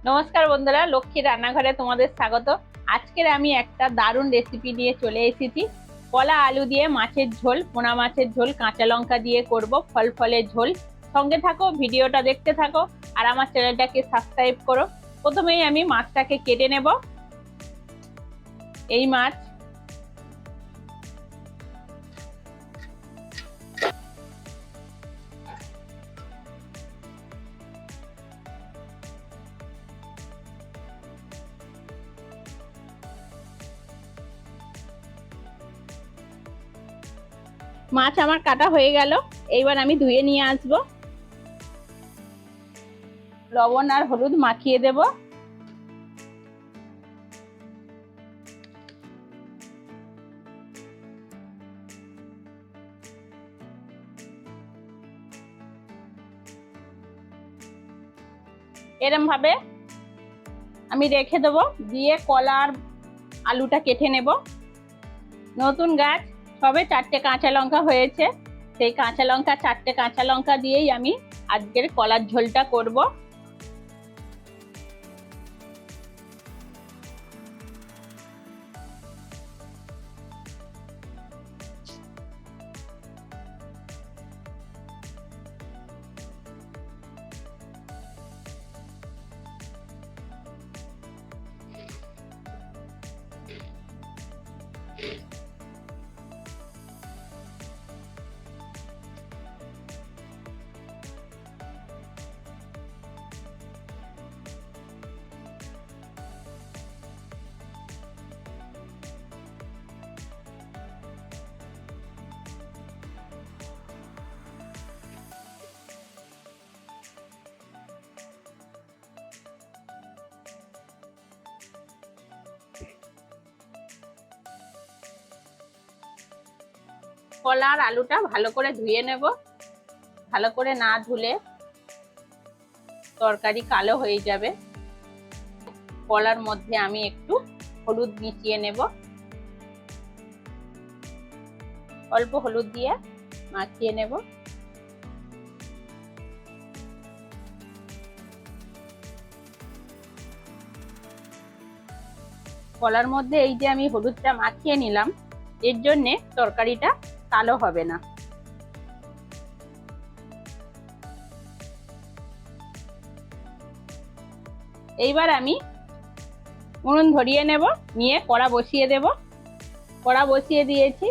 নমস্কার বন্ধুরা, লক্ষ্মী রান্নাঘরে তোমাদের স্বাগত। আজকের আমি একটা দারুণ রেসিপি নিয়ে চলে এসেছি। কলা আলু দিয়ে মাছের ঝোল, পোনা মাছের ঝোল কাঁচা লঙ্কা দিয়ে করব, ফল ঝোল। সঙ্গে থাকো, ভিডিওটা দেখতে থাকো আর আমার চ্যানেলটাকে সাবস্ক্রাইব করো। প্রথমেই আমি মাছটাকে কেটে নেব। এই মাছ মাছ আমার কাটা হয়ে গেল। এইবার আমি ধুয়ে নিয়ে আসব। লবণ আর হলুদ মাখিয়ে দেব। এরম ভাবে আমি রেখে দেবো। দিয়ে কলা আর আলুটা কেটে নেব। নতুন গাছ, সবে 4টে কাঁচা লঙ্কা হয়েছে। সেই কাঁচা লঙ্কা, 4টে কাঁচা লঙ্কা দিয়েই আমি আজকের কলার ঝোলটা করব। কলা আর আলুটা ভালো করে ধুয়ে নেব। ভালো করে না ধুলে তরকারি কালো হয়ে যাবে। কলার মধ্যে আমি একটু হলুদ মিশিয়ে নেব। অল্প হলুদ দিয়ে মাখিয়ে নেব। কলার মধ্যে এই যে আমি হলুদটা মাখিয়ে নিলাম, এর জন্যে তরকারিটা কালো হবে না। এইবার আমি উনুন ধরিয়ে নেব, নিয়ে কড়া বসিয়ে দেব। কড়া বসিয়ে দিয়েছি।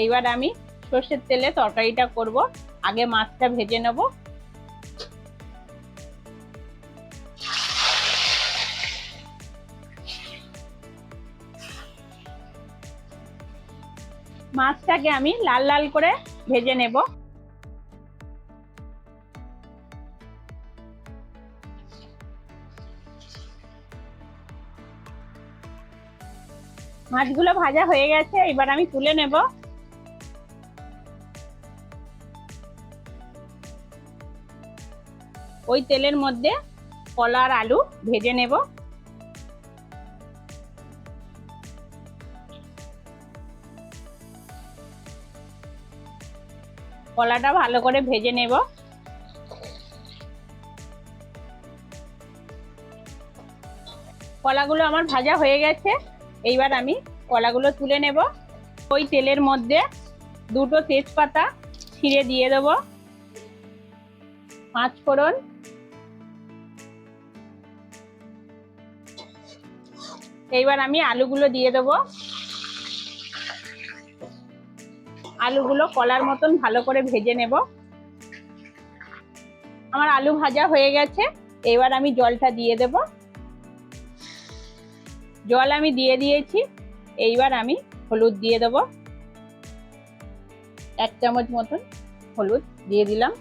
এইবার আমি সর্ষের তেলে তরকারিটা করব। আগে মাছটা ভেজে নেব। মাছটাকে আমি লাল লাল করে ভেজে নেব। মাছগুলো ভাজা হয়ে গেছে, এবার আমি তুলে নেব। ওই তেলের মধ্যে কলা আর আলু ভেজে নেব। কলাটা ভালো করে ভেজে নেব। কলাগুলো আমার ভাজা হয়ে গেছে। এইবার আমি কলাগুলো তুলে নেব। ওই তেলের মধ্যে 2টো তেজপাতা ছিঁড়ে দিয়ে দেব, 5 ফোড়ন, এইবার আমি আলুগুলো দিয়ে দেব। আলুগুলো কলার মতন ভালো করে ভেজে নেব। আমার আলু ভাজা হয়ে গেছে। এবার আমি জলটা দিয়ে দেব। জল আমি দিয়ে দিয়েছি। এইবার আমি হলুদ দিয়ে দেব। 1 চামচ মতন হলুদ দিয়ে দিলাম।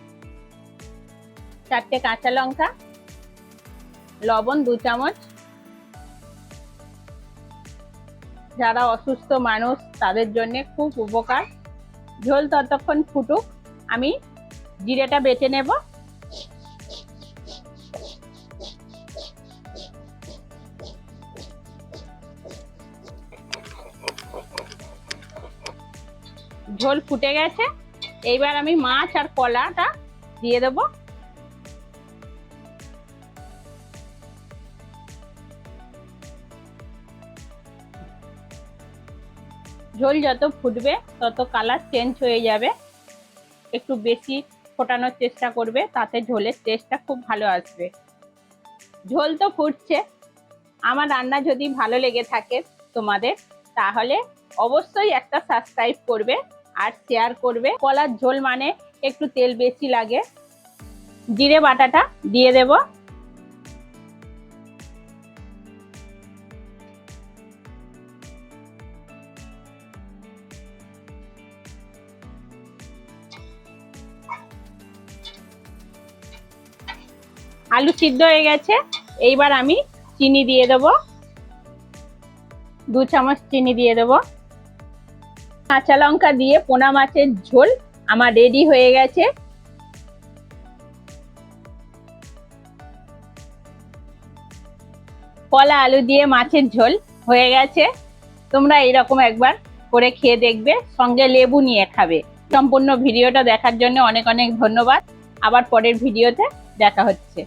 4টে কাঁচা লঙ্কা, লবণ 2 চামচ। যারা অসুস্থ মানুষ তাদের জন্য খুব উপকার। ঝোল ততক্ষণ ফুটুক, আমি জিরেটা বেটে নেব। ঝোল ফুটে গেছে। এইবার আমি মাছ আর কলাটা দিয়ে দেব। ঝোল যত ফুটবে তত কালার চেঞ্জ হয়ে যাবে। একটু বেশি ফোটানোর চেষ্টা করবে, তাতে ঝোলের টেস্টটা খুব ভালো আসবে। ঝোল তো ফুটছে। আমার রান্না যদি ভালো লেগে থাকে তোমাদের, তাহলে অবশ্যই একটা সাবস্ক্রাইব করবে আর শেয়ার করবে। কলার ঝোল মানে একটু তেল বেশি লাগে। জিরে বাটাটা দিয়ে দেব। আলু সিদ্ধ হয়ে গেছে, এইবার আমি চিনি দিয়ে দেব। 2 চামচ চিনি দিয়ে দেব। কাঁচা লঙ্কা দিয়ে পোনা মাছের ঝোল আমার রেডি হয়ে গেছে। কলা আলু দিয়ে মাছের ঝোল হয়ে গেছে। তোমরা এইরকম একবার করে খেয়ে দেখবে, সঙ্গে লেবু নিয়ে খাবে। সম্পূর্ণ ভিডিওটা দেখার জন্য অনেক অনেক ধন্যবাদ। আবার পরের ভিডিওতে দেখা হচ্ছে।